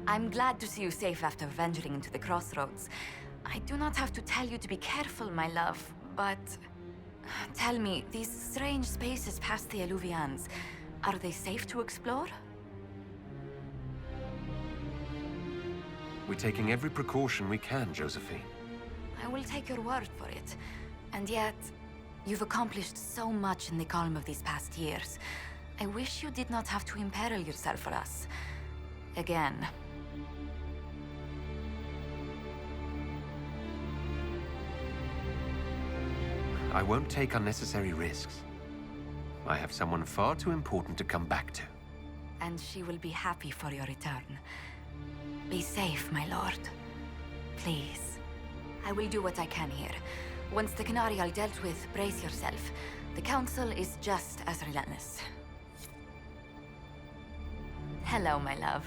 I'm glad to see you safe after venturing into the crossroads. I do not have to tell you to be careful, my love, but... Tell me, these strange spaces past the Alluvians, are they safe to explore? We're taking every precaution we can, Josephine. I will take your word for it. And yet, you've accomplished so much in the calm of these past years. I wish you did not have to imperil yourself for us. Again. I won't take unnecessary risks. I have someone far too important to come back to. And she will be happy for your return. Be safe, my lord. Please. I will do what I can here. Once the Canary are dealt with, brace yourself. The Council is just as relentless. Hello, my love.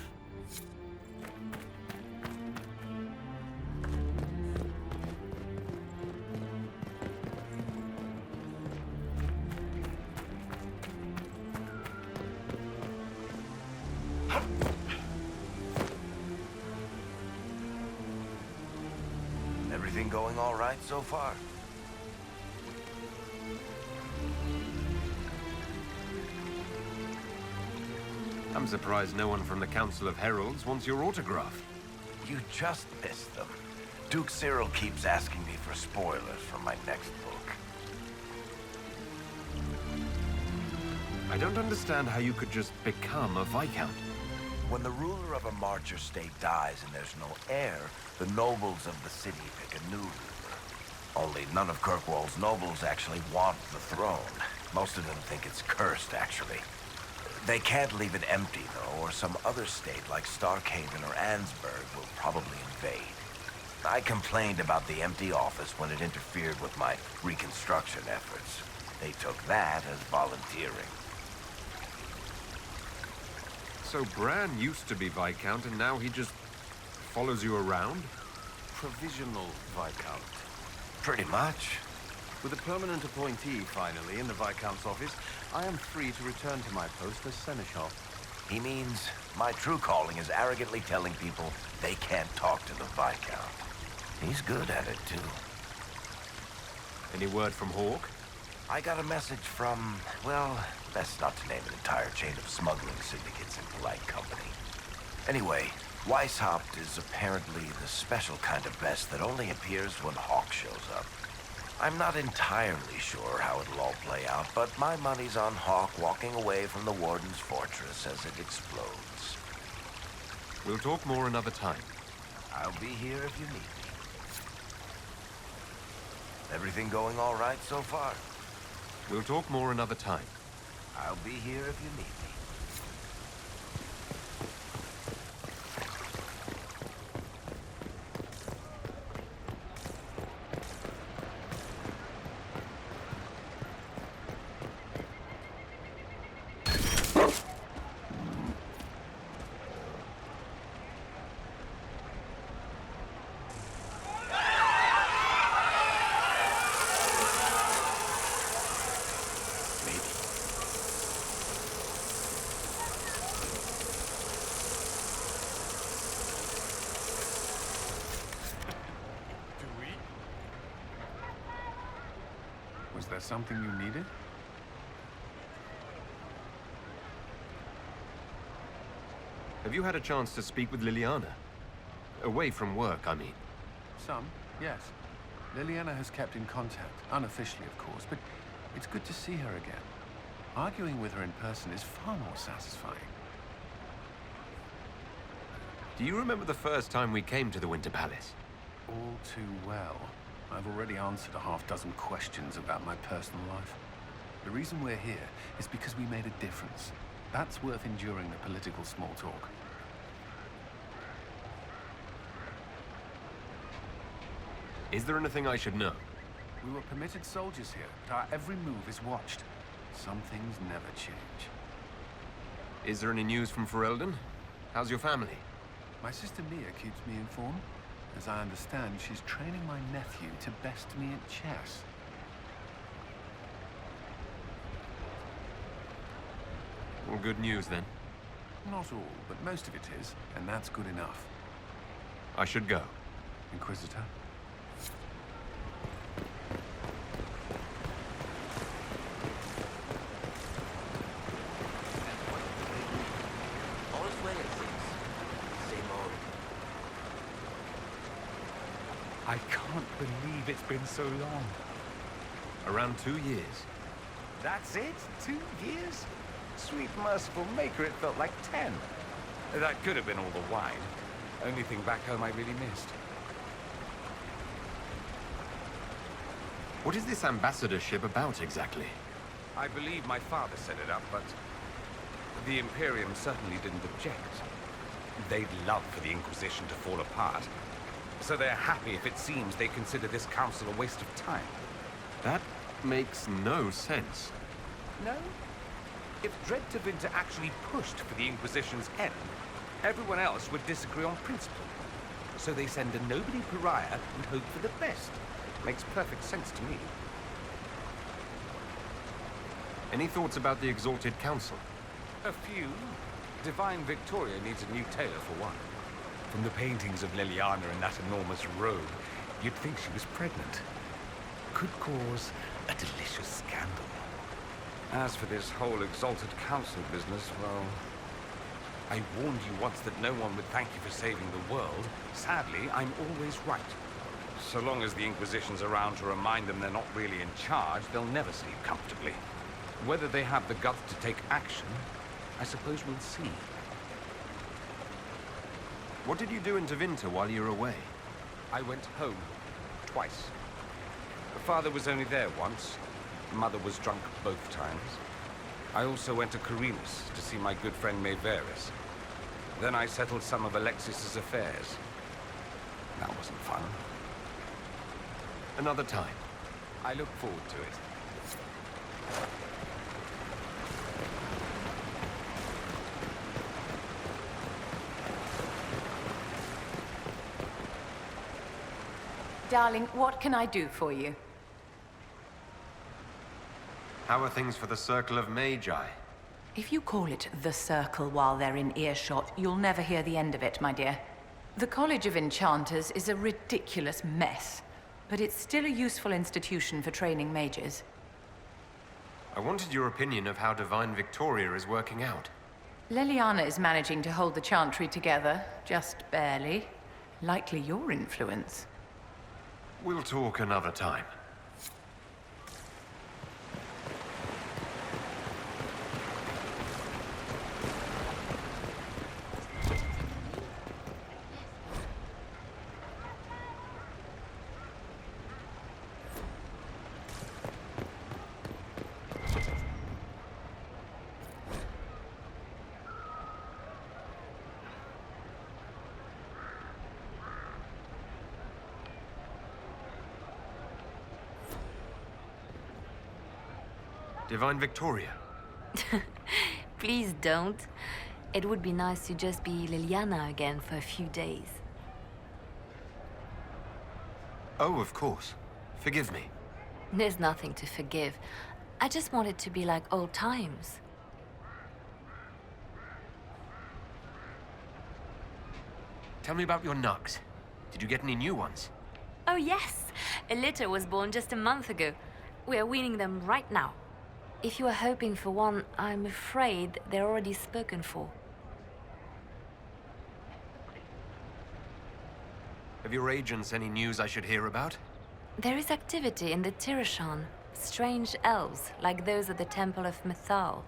Everything going all right so far? I'm surprised no one from the Council of Heralds wants your autograph. You just missed them. Duke Cyril keeps asking me for spoilers for my next book. I don't understand how you could just become a Viscount. When the ruler of a Marcher state dies and there's no heir, the nobles of the city pick a new ruler. Only none of Kirkwall's nobles actually want the throne. Most of them think it's cursed, actually. They can't leave it empty, though, or some other state like Starkhaven or Ansburg will probably invade. I complained about the empty office when it interfered with my reconstruction efforts. They took that as volunteering. So Bran used to be Viscount, and now he just follows you around? Provisional Viscount. Pretty much. With a permanent appointee, finally, in the Viscount's office, I am free to return to my post as Seneschal. He means my true calling is arrogantly telling people they can't talk to the Viscount. He's good at it, too. Any word from Hawke? I got a message from, well, best not to name an entire chain of smuggling syndicates in polite company. Anyway, Weishaupt is apparently the special kind of best that only appears when Hawke shows up. I'm not entirely sure how it'll all play out, but my money's on Hawke walking away from the Warden's fortress as it explodes. We'll talk more another time. I'll be here if you need me. Everything going all right so far? We'll talk more another time. I'll be here if you need me. Was there something you needed? Have you had a chance to speak with Liliana? Away from work, I mean. Some, yes. Liliana has kept in contact, unofficially of course, but it's good to see her again. Arguing with her in person is far more satisfying. Do you remember the first time we came to the Winter Palace? All too well. I've already answered a half-dozen questions about my personal life. The reason we're here is because we made a difference. That's worth enduring the political small talk. Is there anything I should know? We were permitted soldiers here, but our every move is watched. Some things never change. Is there any news from Ferelden? How's your family? My sister Mia keeps me informed. As I understand, she's training my nephew to best me at chess. Well, good news then. Not all, but most of it is, and that's good enough. I should go. Inquisitor? All's well, it seems. Same old. I can't believe it's been so long. Around 2 years. That's it? 2 years? Sweet merciful maker, it felt like 10. That could have been all the wine. Only thing back home I really missed. What is this ambassadorship about exactly? I believe my father set it up, but the Imperium certainly didn't object. They'd love for the Inquisition to fall apart, so they're happy if it seems they consider this council a waste of time. That makes no sense. No? If Dread to Winter actually pushed for the Inquisition's end, everyone else would disagree on principle. So they send a nobody pariah and hope for the best. Makes perfect sense to me. Any thoughts about the Exalted Council? A few. Divine Victoria needs a new tailor for one. From the paintings of Liliana in that enormous robe, you'd think she was pregnant. Could cause a delicious scandal. As for this whole Exalted Council business, well, I warned you once that no one would thank you for saving the world. Sadly, I'm always right. So long as the Inquisition's around to remind them they're not really in charge, they'll never sleep comfortably. Whether they have the guts to take action, I suppose we'll see. What did you do in Tevinter while you were away? I went home. Twice. Father was only there once. Mother was drunk both times. I also went to Carinus to see my good friend Maeveris. Then I settled some of Alexis's affairs. That wasn't fun. Another time. I look forward to it. Darling, what can I do for you? How are things for the Circle of Magi? If you call it the Circle while they're in earshot, you'll never hear the end of it, my dear. The College of Enchanters is a ridiculous mess, but it's still a useful institution for training mages. I wanted your opinion of how Divine Victoria is working out. Liliana is managing to hold the Chantry together, just barely. Likely your influence. We'll talk another time. Divine Victoria. Please don't. It would be nice to just be Liliana again for a few days. Oh, of course. Forgive me. There's nothing to forgive. I just want it to be like old times. Tell me about your nugs. Did you get any new ones? Oh yes! A litter was born just a month ago. We are weaning them right now. If you are hoping for one, I'm afraid they're already spoken for. Have your agents any news I should hear about? There is activity in the Tirashan. Strange elves, like those at the Temple of Mythal.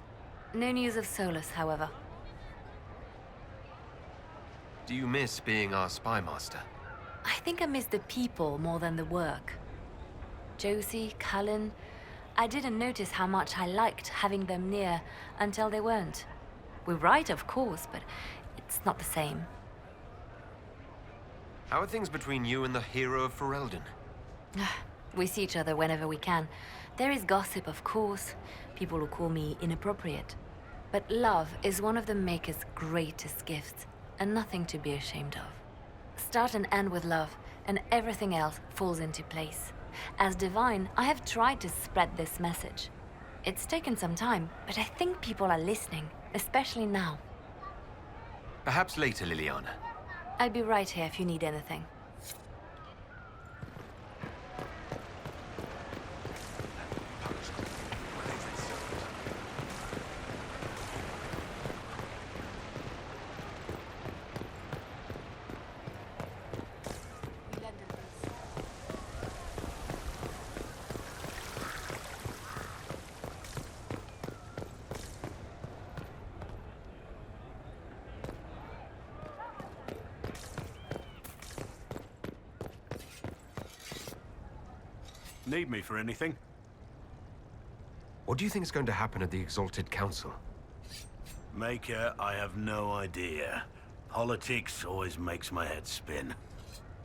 No news of Solus, however. Do you miss being our spy master? I think I miss the people more than the work. Josie, Cullen... I didn't notice how much I liked having them near until they weren't. We write, of course, but it's not the same. How are things between you and the hero of Ferelden? We see each other whenever we can. There is gossip, of course. People who call me inappropriate. But love is one of the Maker's greatest gifts, and nothing to be ashamed of. Start and end with love, and everything else falls into place. As Divine, I have tried to spread this message. It's taken some time, but I think people are listening, especially now. Perhaps later, Liliana. I'll be right here if you need anything. Need me for anything? What do you think is going to happen at the Exalted Council? Maker, I have no idea. Politics always makes my head spin.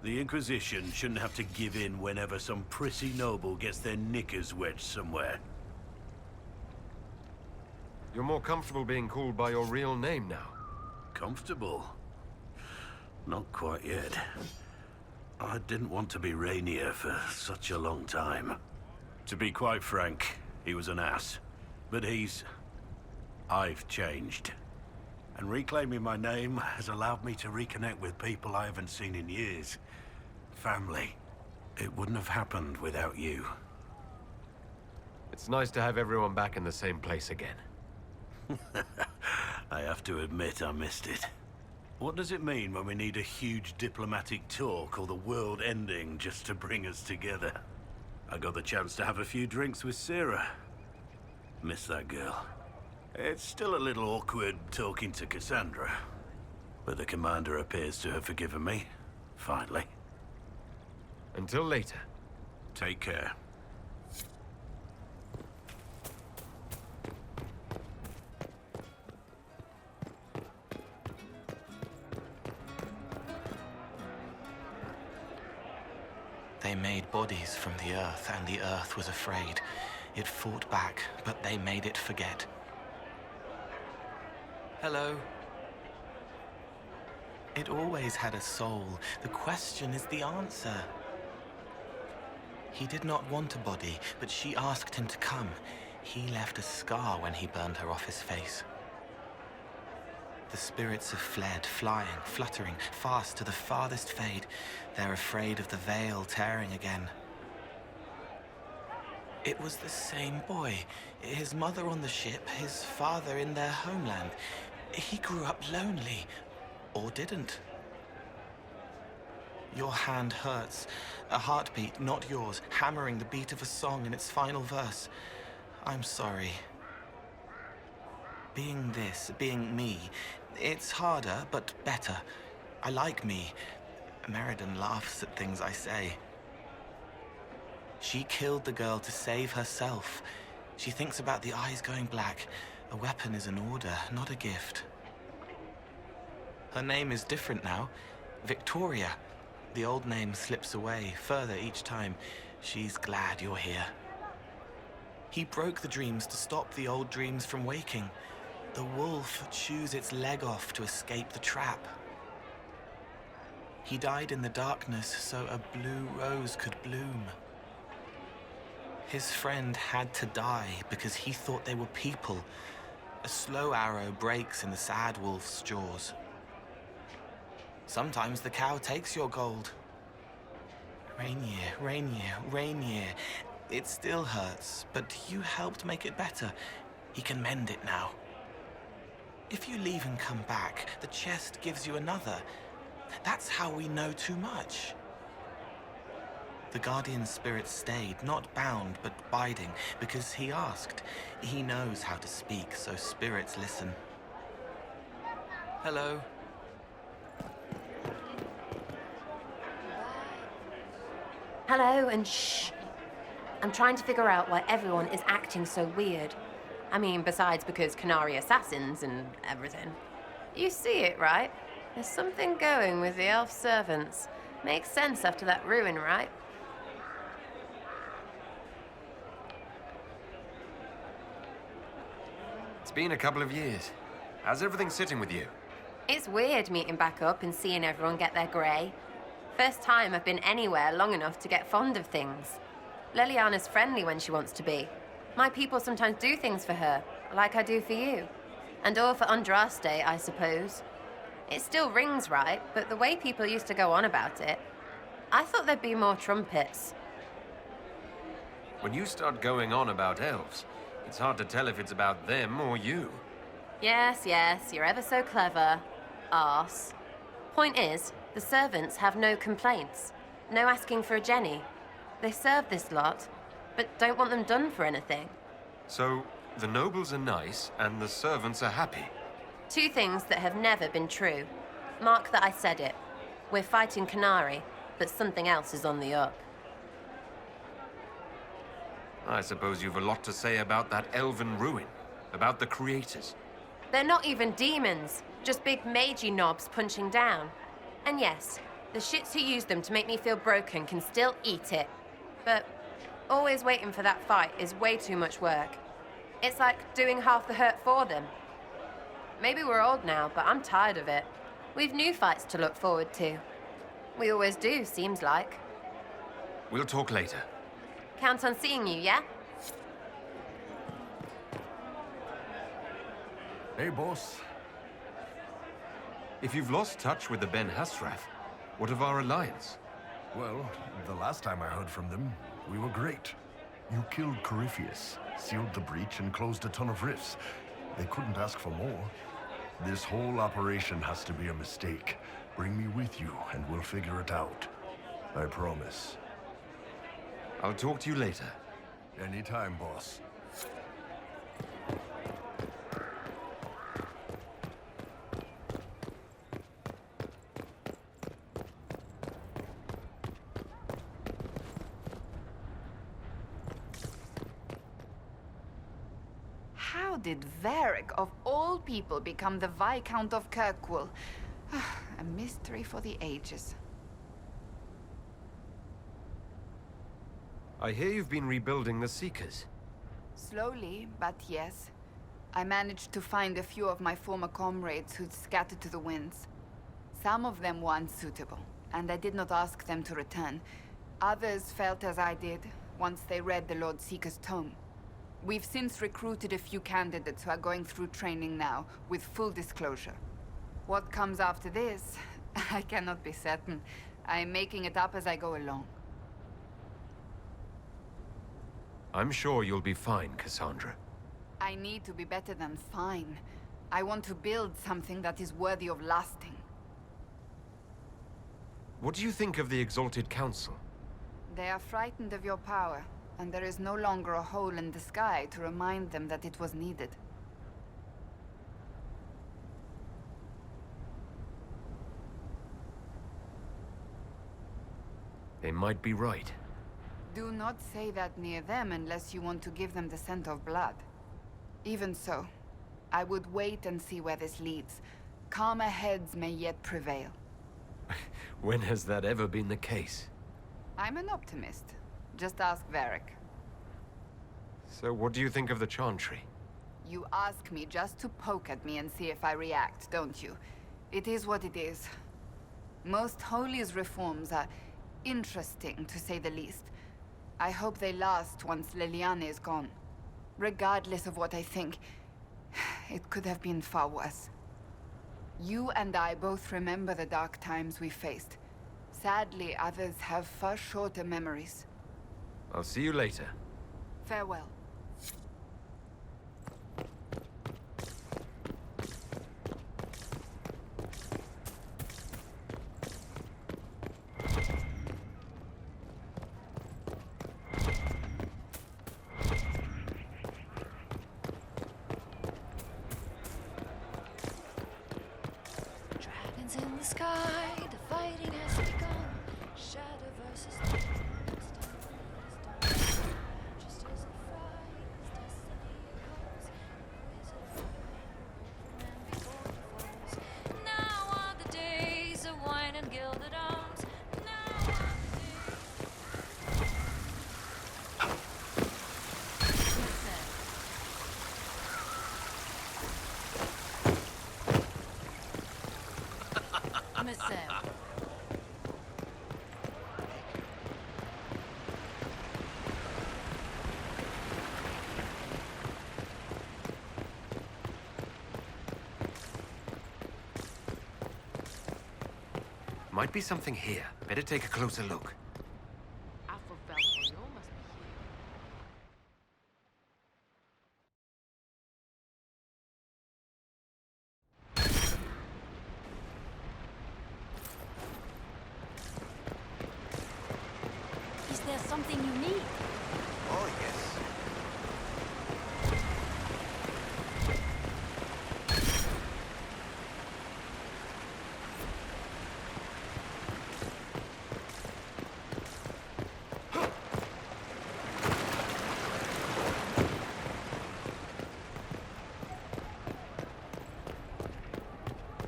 The Inquisition shouldn't have to give in whenever some prissy noble gets their knickers wedged somewhere. You're more comfortable being called by your real name now. Comfortable? Not quite yet. I didn't want to be Rainier for such a long time. To be quite frank, he was an ass. But I've changed. And reclaiming my name has allowed me to reconnect with people I haven't seen in years. Family. It wouldn't have happened without you. It's nice to have everyone back in the same place again. I have to admit I missed it. What does it mean when we need a huge diplomatic talk or the world ending just to bring us together? I got the chance to have a few drinks with Sarah. Miss that girl. It's still a little awkward talking to Cassandra. But the commander appears to have forgiven me. Finally. Until later. Take care. They made bodies from the earth, and the earth was afraid. It fought back, but they made it forget. Hello. It always had a soul. The question is the answer. He did not want a body, but she asked him to come. He left a scar when he burned her off his face. The spirits have fled, flying, fluttering, fast to the farthest fade. They're afraid of the veil tearing again. It was the same boy. His mother on the ship, his father in their homeland. He grew up lonely, or didn't. Your hand hurts. A heartbeat, not yours, hammering the beat of a song in its final verse. I'm sorry. Being this, being me, it's harder, but better. I like me. Meriden laughs at things I say. She killed the girl to save herself. She thinks about the eyes going black. A weapon is an order, not a gift. Her name is different now. Victoria. The old name slips away, further each time. She's glad you're here. He broke the dreams to stop the old dreams from waking. The wolf chews its leg off to escape the trap. He died in the darkness so a blue rose could bloom. His friend had to die because he thought they were people. A slow arrow breaks in the sad wolf's jaws. Sometimes the cow takes your gold. Rainier, Rainier, Rainier. It still hurts, but you helped make it better. He can mend it now. If you leave and come back, the chest gives you another. That's how we know too much. The guardian spirit stayed, not bound, but biding, because he asked. He knows how to speak, so spirits listen. Hello. Hello, and shh. I'm trying to figure out why everyone is acting so weird. I mean, besides because Canary assassins and everything. You see it, right? There's something going with the elf servants. Makes sense after that ruin, right? It's been a couple of years. How's everything sitting with you? It's weird meeting back up and seeing everyone get their grey. First time I've been anywhere long enough to get fond of things. Leliana's friendly when she wants to be. My people sometimes do things for her, like I do for you. And all for Andraste, I suppose. It still rings right, but the way people used to go on about it, I thought there'd be more trumpets. When you start going on about elves, it's hard to tell if it's about them or you. Yes, yes, you're ever so clever. Arse. Point is, the servants have no complaints. No asking for a Jenny. They serve this lot, but don't want them done for anything. So, the nobles are nice, and the servants are happy. Two things that have never been true. Mark that I said it. We're fighting Canary, but something else is on the up. I suppose you've a lot to say about that elven ruin, about the creators. They're not even demons, just big magey knobs punching down. And yes, the shits who use them to make me feel broken can still eat it. But always waiting for that fight is way too much work. It's like doing half the hurt for them. Maybe we're old now, but I'm tired of it. We've new fights to look forward to. We always do, seems like. We'll talk later. Count on seeing you, yeah? Hey, boss. If you've lost touch with the Ben Hasrath, what of our alliance? Well, the last time I heard from them, we were great. You killed Corypheus, sealed the breach, and closed a ton of rifts. They couldn't ask for more. This whole operation has to be a mistake. Bring me with you, and we'll figure it out. I promise. I'll talk to you later. Anytime, boss. How did Varric, of all people, become the Viscount of Kirkwall? A mystery for the ages. I hear you've been rebuilding the Seekers. Slowly, but yes. I managed to find a few of my former comrades who'd scattered to the winds. Some of them were unsuitable, and I did not ask them to return. Others felt as I did, once they read the Lord Seeker's tome. We've since recruited a few candidates who are going through training now, with full disclosure. What comes after this, I cannot be certain. I am making it up as I go along. I'm sure you'll be fine, Cassandra. I need to be better than fine. I want to build something that is worthy of lasting. What do you think of the Exalted Council? They are frightened of your power, and there is no longer a hole in the sky to remind them that it was needed. They might be right. Do not say that near them unless you want to give them the scent of blood. Even so, I would wait and see where this leads. Calmer heads may yet prevail. When has that ever been the case? I'm an optimist. Just ask Varric. So what do you think of the Chantry? You ask me just to poke at me and see if I react, don't you? It is what it is. Most Holy's reforms are interesting, to say the least. I hope they last once Leliane is gone. Regardless of what I think, it could have been far worse. You and I both remember the dark times we faced. Sadly, others have far shorter memories. I'll see you later. Farewell. Dragons in the sky, the fighting has begun. Shadow versus just as a fight, destiny comes. Who is it? Man before the falls. Now are the days of wine and gilded arms. Now are the days. Listen. Might be something here. Better take a closer look. Is there something you need? Oh, yes.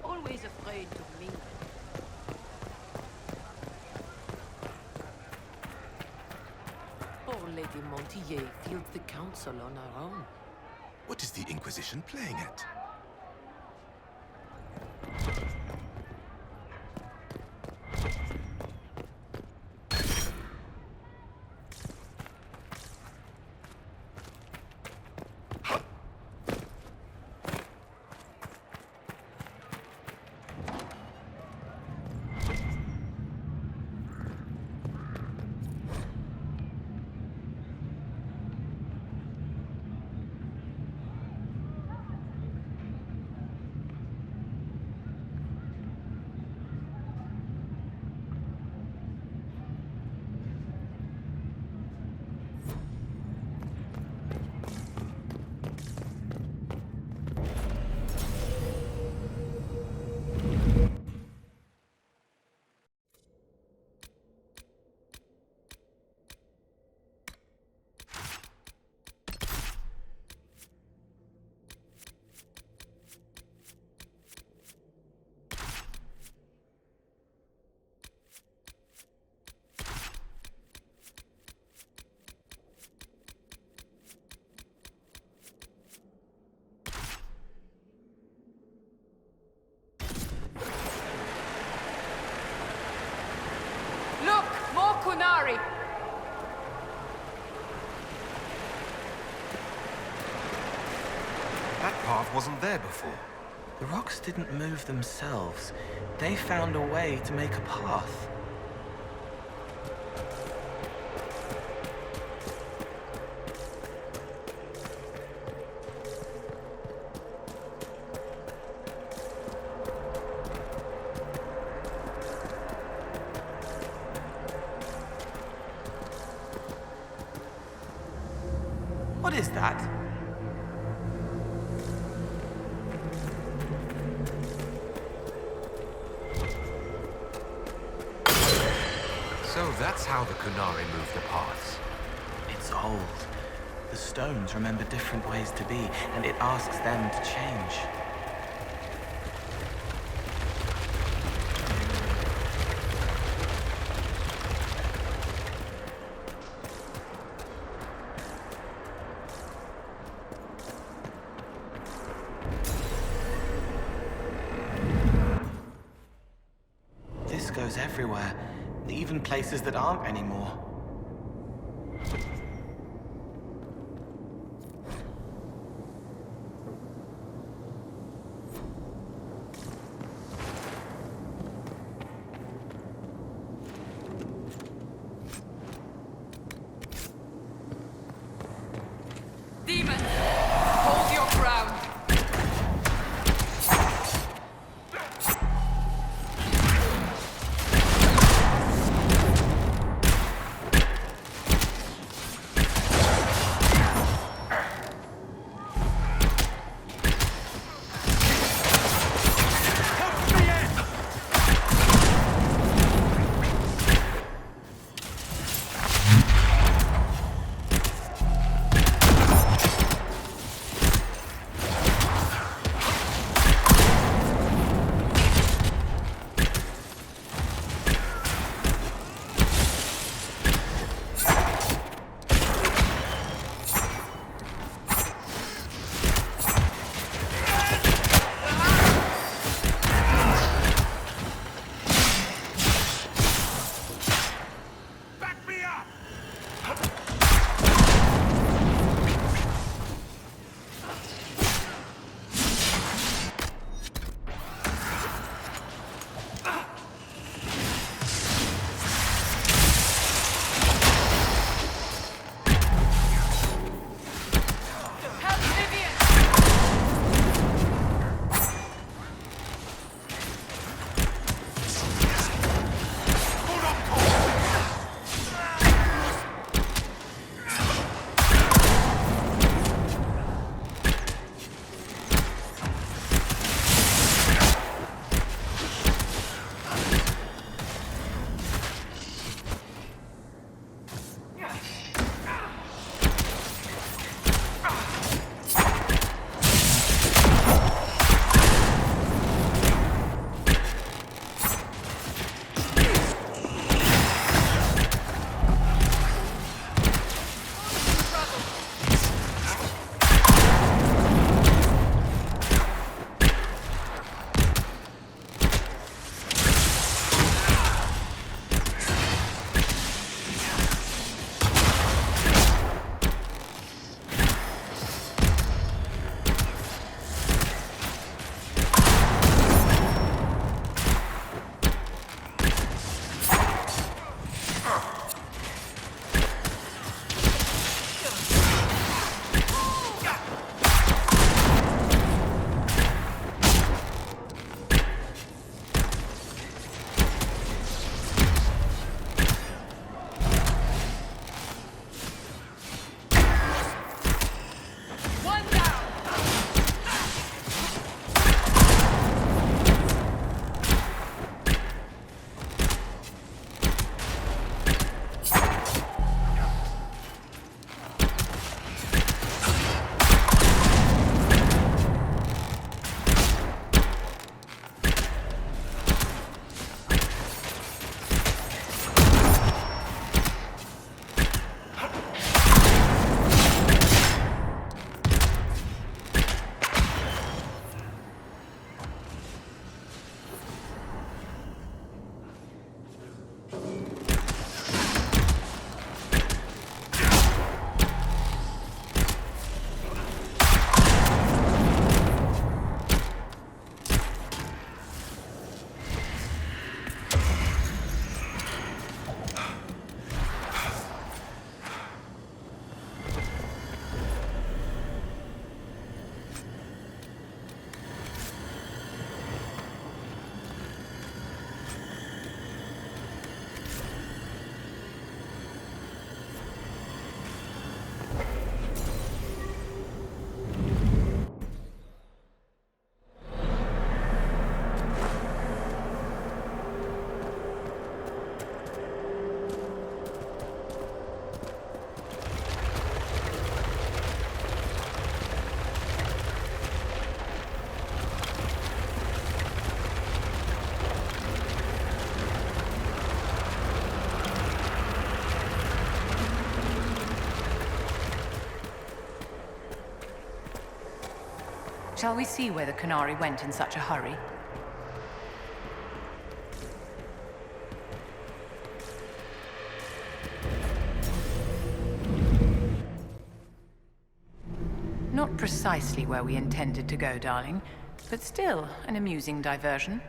Always afraid to mingle. Poor Lady Montier fields the council on her own. What is the Inquisition playing at? Look! More Kunari! That path wasn't there before. The rocks didn't move themselves. They found a way to make a path. What is that? So that's how the Kunari moved the paths. It's old. The stones remember different ways to be, and it asks them to change. This goes everywhere, even places that aren't anymore. Demons! Hold your ground! Shall we see where the Canary went in such a hurry? Not precisely where we intended to go, darling, but still an amusing diversion.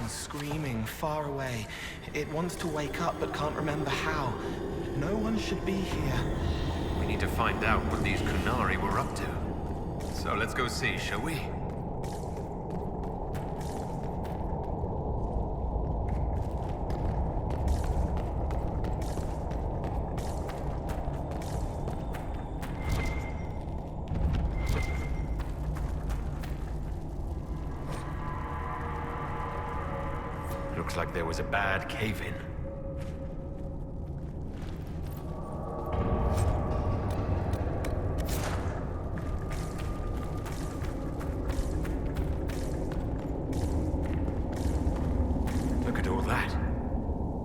screaming, far away. It wants to wake up but can't remember how. No one should be here. We need to find out what these Kunari were up to. So let's go see, shall we? Looks like there was a bad cave-in. Look at all that.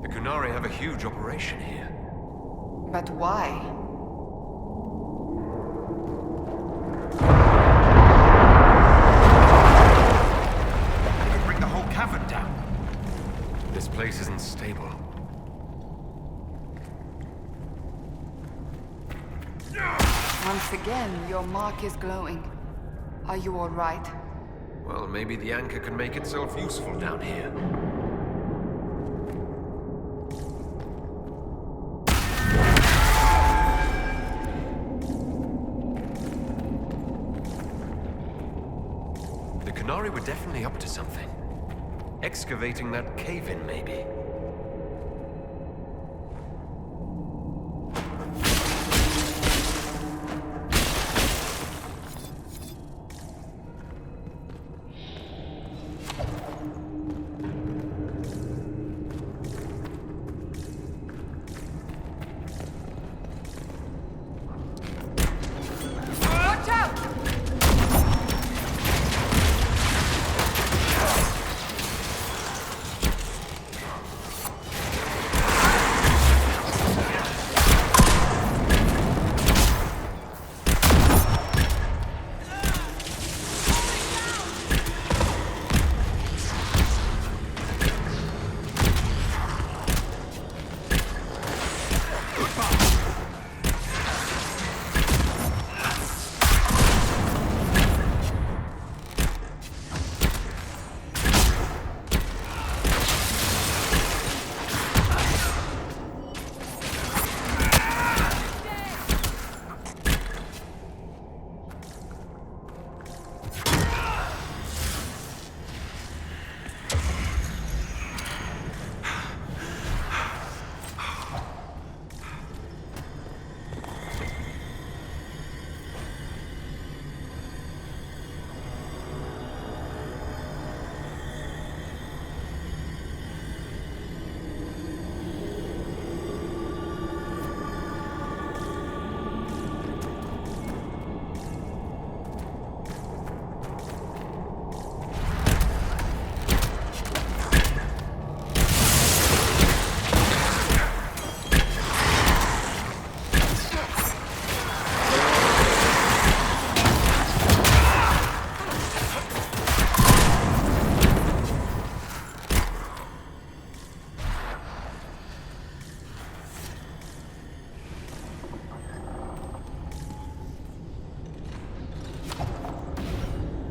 The Kunari have a huge operation here. But why? They could bring the whole cavern down. This place isn't stable. Once again, your mark is glowing. Are you all right? Well, maybe the anchor can make itself useful down here. The Kunari were definitely up to something. Excavating that cave-in, maybe. Watch out!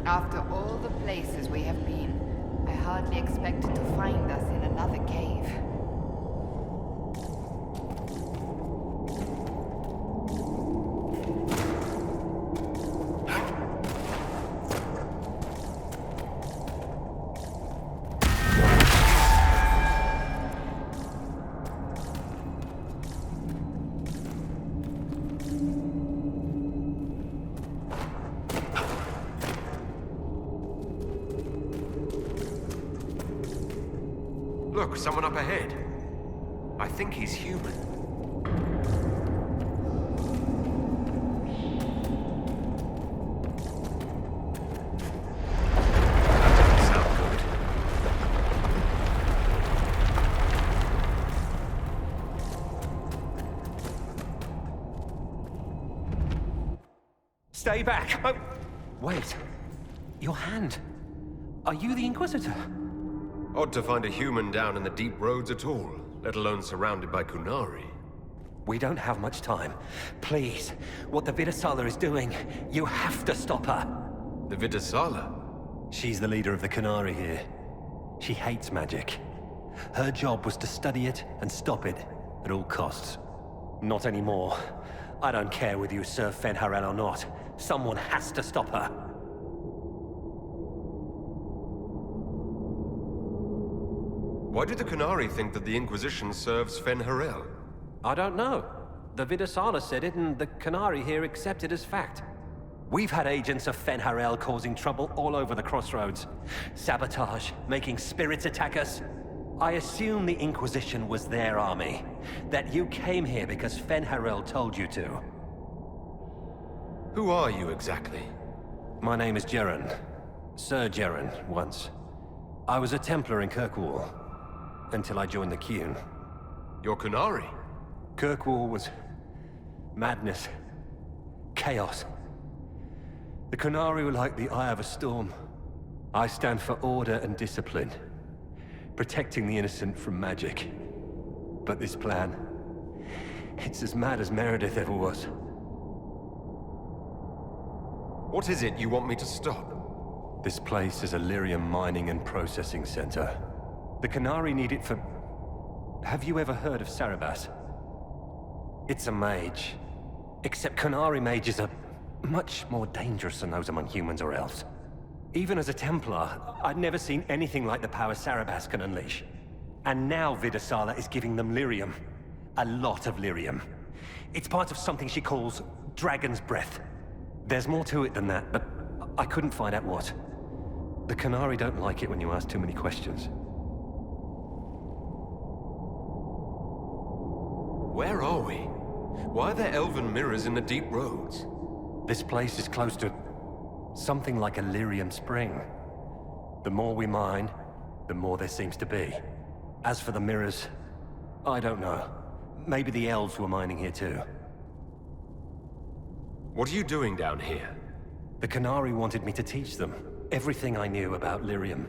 After all the places we have been, I hardly expected to find us in another cave. Look, someone up ahead. I think he's human. That doesn't sound good. Stay back! Oh, wait. Your hand. Are you the Inquisitor? Odd to find a human down in the deep roads at all, let alone surrounded by Kunari. We don't have much time. Please, what the Vidasala is doing, you have to stop her. The Vidasala? She's the leader of the Kunari here. She hates magic. Her job was to study it and stop it at all costs. Not anymore. I don't care whether you serve Fenharel or not. Someone has to stop her. Why do the Qunari think that the Inquisition serves Fenharel? I don't know. The Vidasala said it, and the Qunari here accept it as fact. We've had agents of Fenharel causing trouble all over the crossroads. Sabotage, making spirits attack us. I assume the Inquisition was their army. That you came here because Fenharel told you to. Who are you exactly? My name is Jeren. Sir Jeren, once. I was a Templar in Kirkwall, until I joined the Qun. You're Qunari? Kirkwall was madness, chaos. The Qunari were like the eye of a storm. I stand for order and discipline, protecting the innocent from magic. But this plan, it's as mad as Meredith ever was. What is it you want me to stop? This place is a lyrium mining and processing center. The Qunari need it for... Have you ever heard of Sarabas? It's a mage. Except Qunari mages are much more dangerous than those among humans or elves. Even as a Templar, I'd never seen anything like the power Sarabas can unleash. And now Vidasala is giving them lyrium. A lot of lyrium. It's part of something she calls Dragon's Breath. There's more to it than that, but I couldn't find out what. The Qunari don't like it when you ask too many questions. Where are we? Why are there elven mirrors in the deep roads? This place is close to something like a lyrium spring. The more we mine, the more there seems to be. As for the mirrors, I don't know. Maybe the elves were mining here too. What are you doing down here? The Qunari wanted me to teach them everything I knew about lyrium.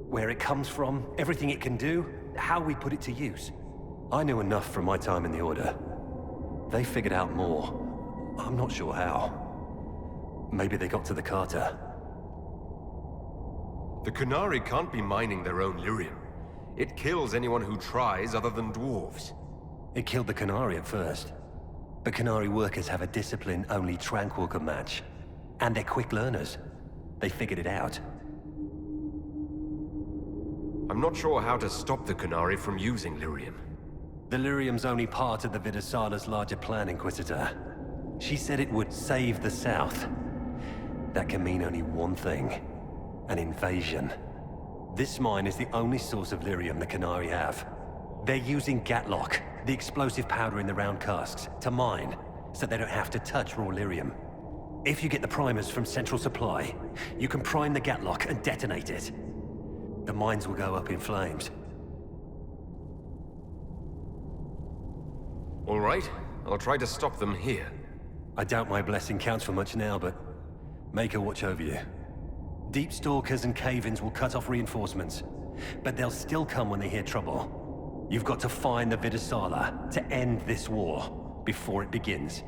Where it comes from, everything it can do, how we put it to use. I knew enough from my time in the Order. They figured out more. I'm not sure how. Maybe they got to the Carter. The Qunari can't be mining their own lyrium. It kills anyone who tries other than dwarves. It killed the Qunari at first. But Qunari workers have a discipline only Tranquil can match. And they're quick learners. They figured it out. I'm not sure how to stop the Qunari from using lyrium. The lyrium's only part of the Vidasala's larger plan, Inquisitor. She said it would save the South. That can mean only one thing. An invasion. This mine is the only source of lyrium the Qunari have. They're using Gatlock, the explosive powder in the round casks, to mine, so they don't have to touch raw lyrium. If you get the primers from Central Supply, you can prime the Gatlock and detonate it. The mines will go up in flames. All right, I'll try to stop them here. I doubt my blessing counts for much now, but make her watch over you. Deep Stalkers and Cave-ins will cut off reinforcements, but they'll still come when they hear trouble. You've got to find the Vidasala to end this war before it begins.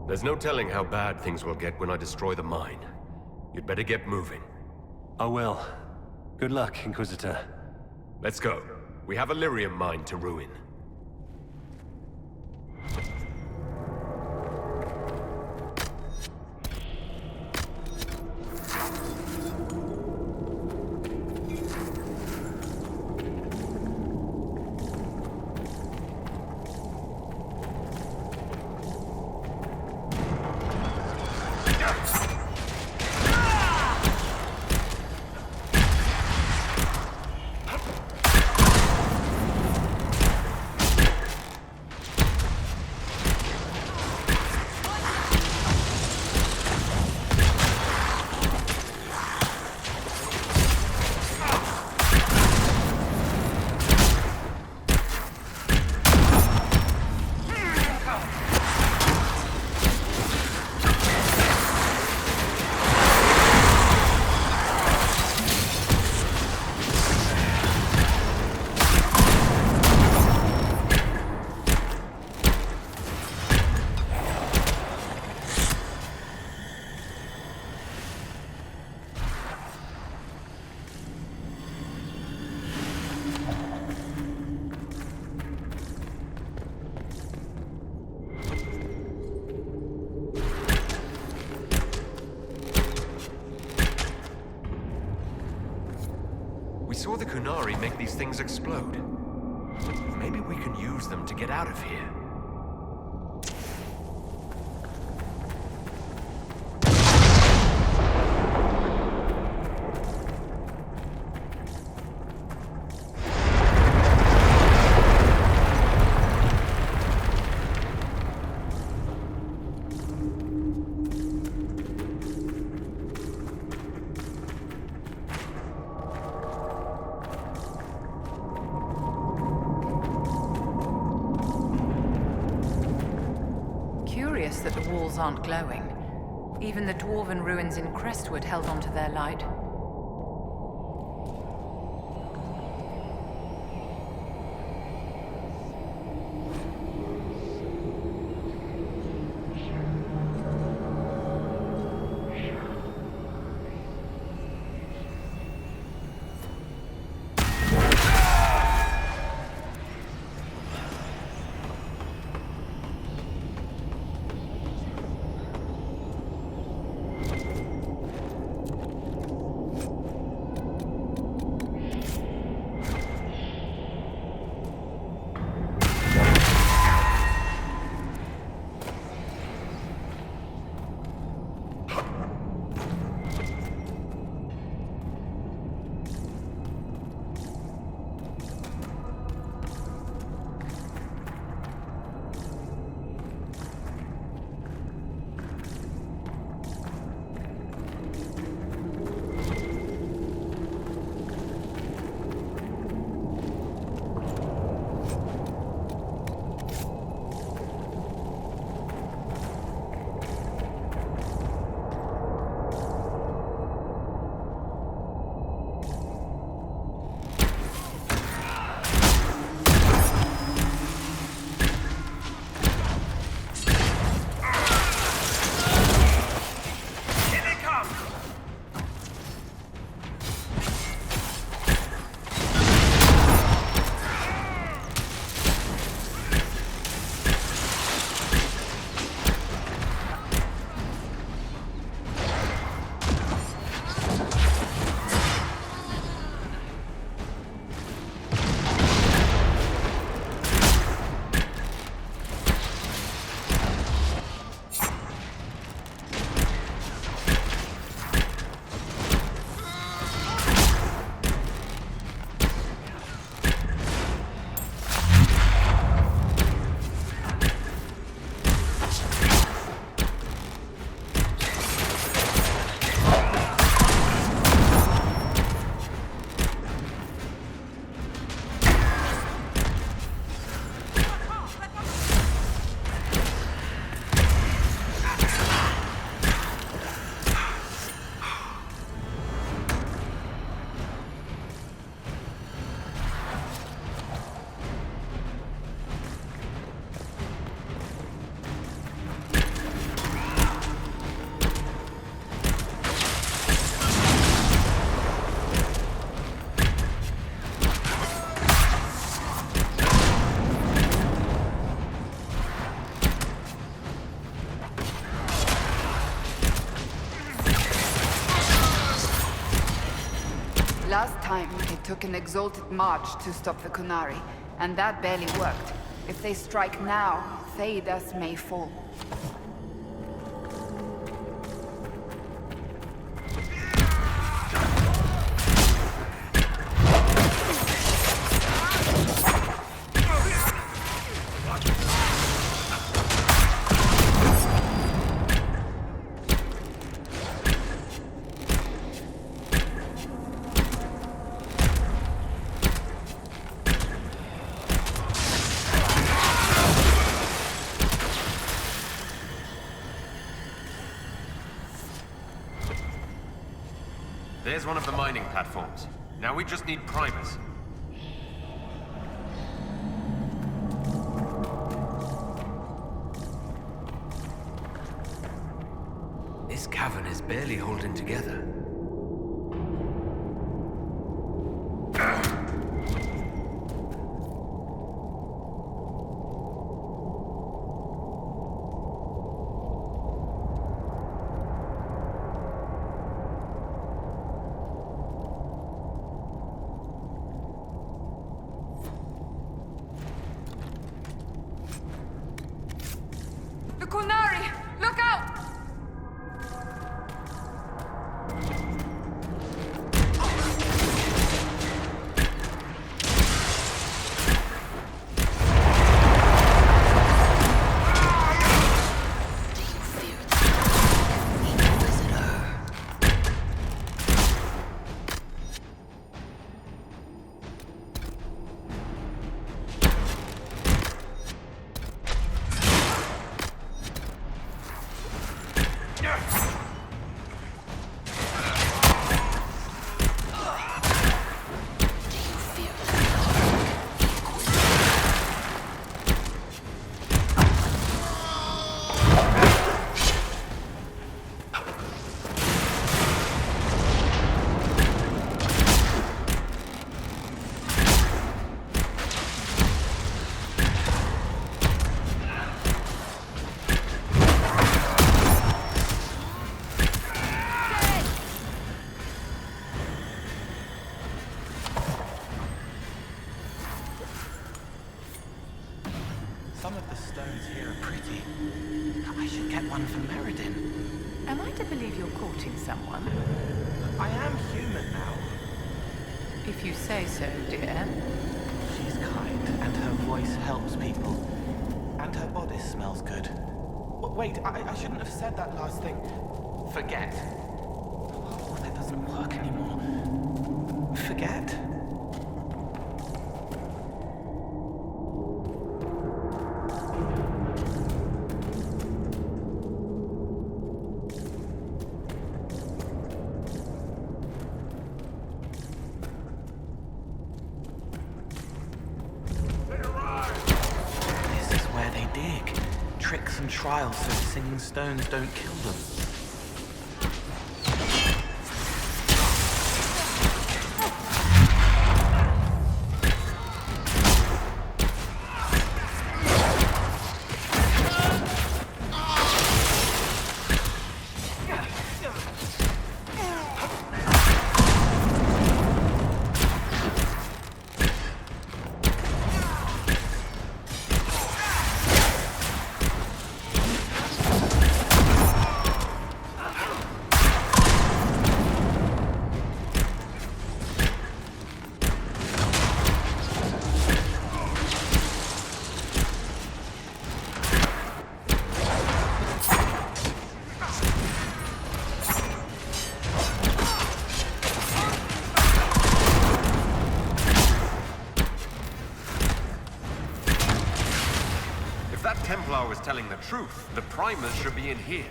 There's no telling how bad things will get when I destroy the mine. You'd better get moving. I will. Good luck, Inquisitor. Let's go. We have a lyrium mine to ruin. We saw the Kunari make these things explode. Maybe we can use them to get out of here. That the walls aren't glowing. Even the dwarven ruins in Crestwood held onto their light. Last time, it took an exalted march to stop the Kunari, and that barely worked. If they strike now, Thedas may fall. There's one of the mining platforms. Now we just need primers. This cavern is barely holding together. one for Meriden. Am I to believe you're courting someone? I am human now. If you say so, dear. She's kind, and her voice helps people. And her bodice smells good. Wait, I shouldn't have said that last thing. Forget. Oh, that doesn't work anymore. Forget? This is where they dig. Tricks and trials so singing stones don't kill them. If that Templar was telling the truth, the primers should be in here.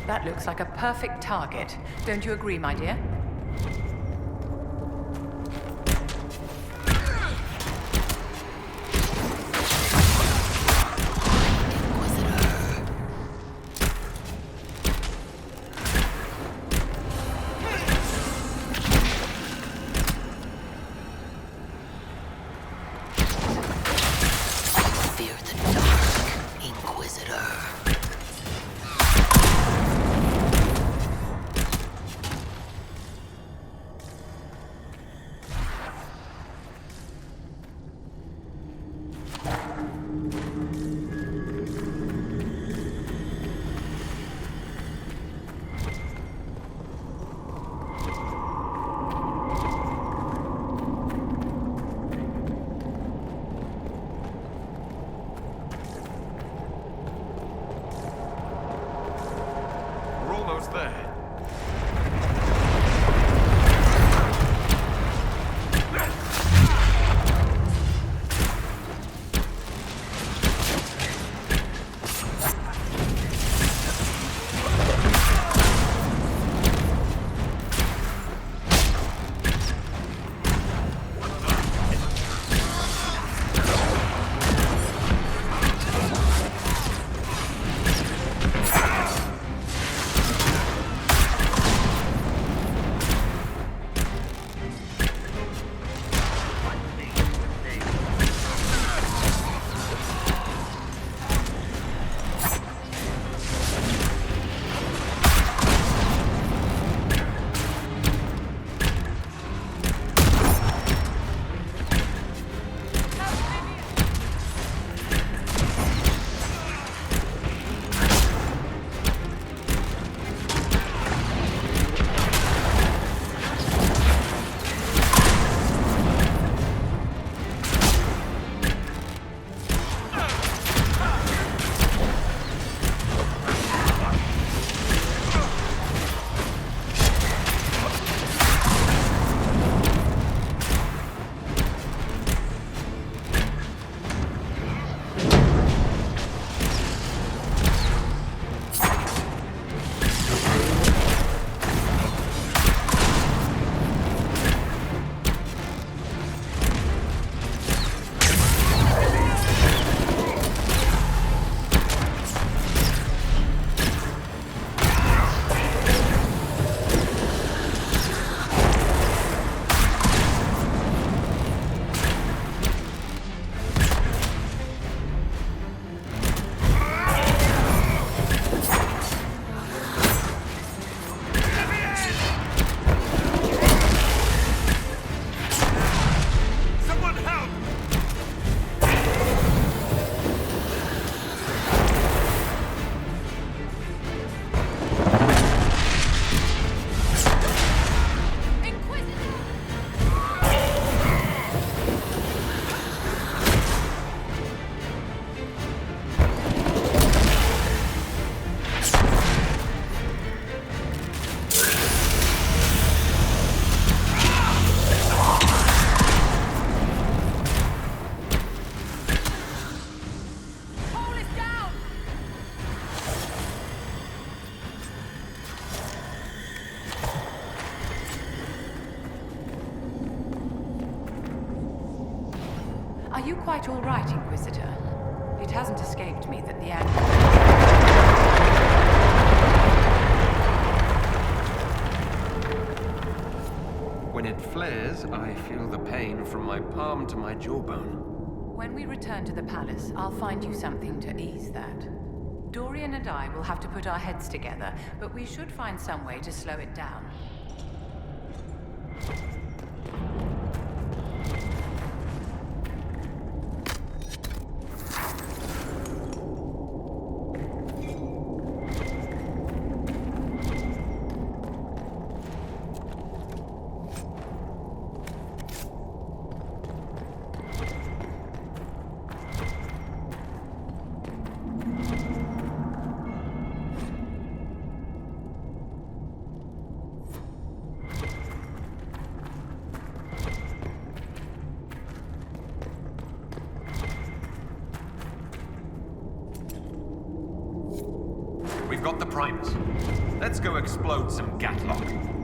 That looks like a perfect target. Don't you agree, my dear? Fear the dark, Inquisitor. you quite all right, Inquisitor? It hasn't escaped me that the When it flares, I feel the pain from my palm to my jawbone. When we return to the palace, I'll find you something to ease that. Dorian and I will have to put our heads together, but we should find some way to slow it down. We've got the Primus. Let's go explode some Gatlock.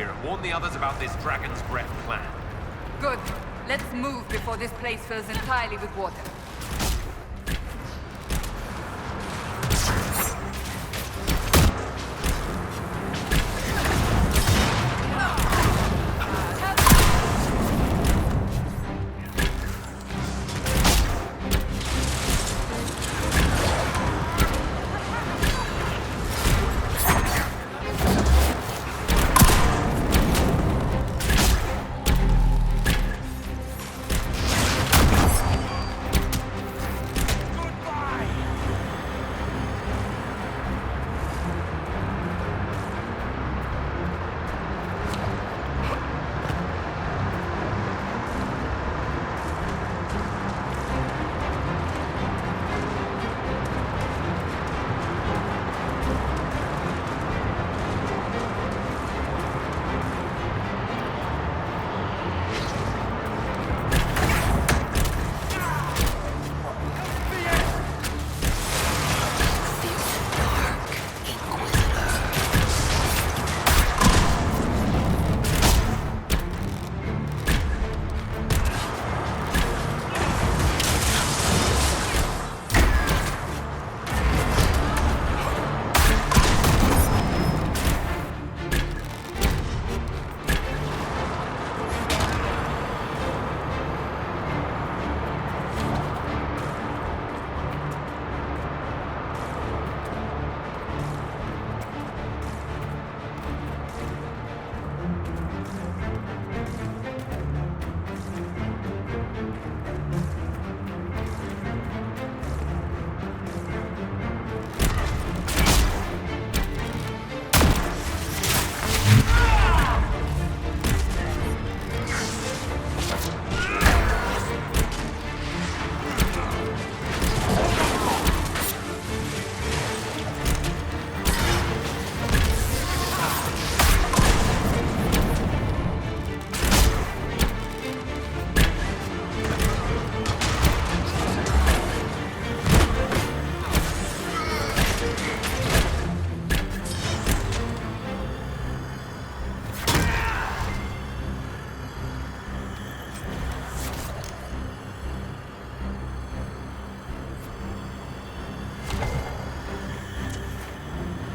here and warn the others about this Dragon's Breath plan. Good. Let's move before this place fills entirely with water.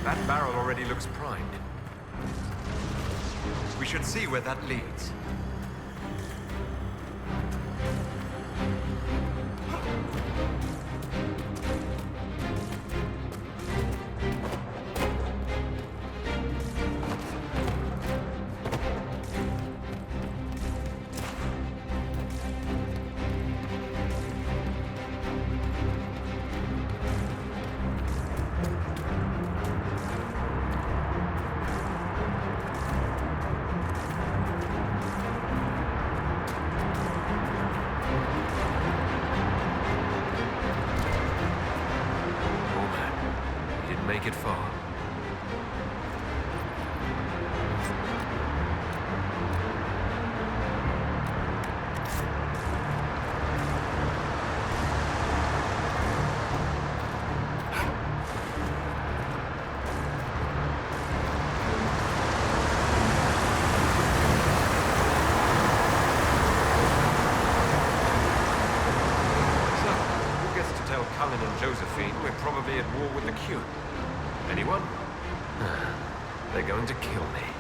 That barrel already looks primed. We should see where that leads. Make it far. So, who gets to tell Cullen and Josephine we're probably at war with the Q? Anyone? They're going to kill me.